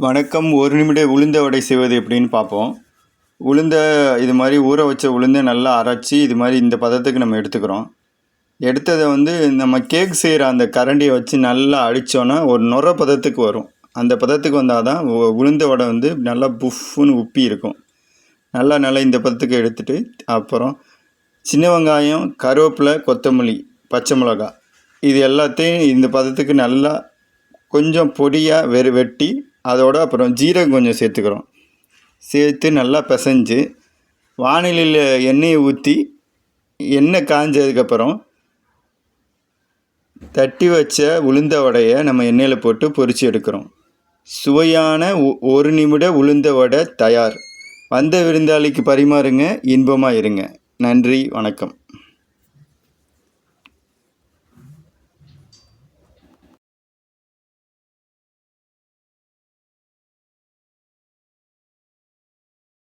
வணக்கம். ஒரு நிமிட உளுந்த வடை செய்வது எப்படின்னு பார்ப்போம். உளுந்த இது மாதிரி ஊற வச்ச உளுந்தை நல்லா அரைச்சி இது மாதிரி இந்த பதத்துக்கு நம்ம எடுத்துக்கிறோம். எடுத்ததை நம்ம கேக் செய்கிற அந்த கரண்டியை வச்சு நல்லா அடித்தோன்னா ஒரு நுர பதத்துக்கு வரும். அந்த பதத்துக்கு வந்தால் தான் உளுந்த வடை நல்லா புஃப்னு உப்பி இருக்கும். நல்லா இந்த பதத்துக்கு எடுத்துகிட்டு அப்புறம் சின்ன வெங்காயம், கருவேப்பிலை, கொத்தமல்லி, பச்சை மிளகாய் இது எல்லாத்தையும் இந்த பதத்துக்கு நல்லா கொஞ்சம் பொடியாக வெட்டி அதோட அப்புறம் ஜீரகம் கொஞ்சம் சேர்த்துக்கிறோம். சேர்த்து நல்லா பிசைஞ்சு வானிலையில் எண்ணெயை ஊற்றி எண்ணெய் காஞ்சதுக்கப்புறம் தட்டி வச்ச உளுந்த வடையை நம்ம எண்ணெயில் போட்டு பொரித்து எடுக்கிறோம். சுவையான ஒரு நிமிட உளுந்த வடை தயார். வந்த விருந்தாளிக்கு பரிமாறுங்க, இன்பமாக இருங்க. நன்றி, வணக்கம்.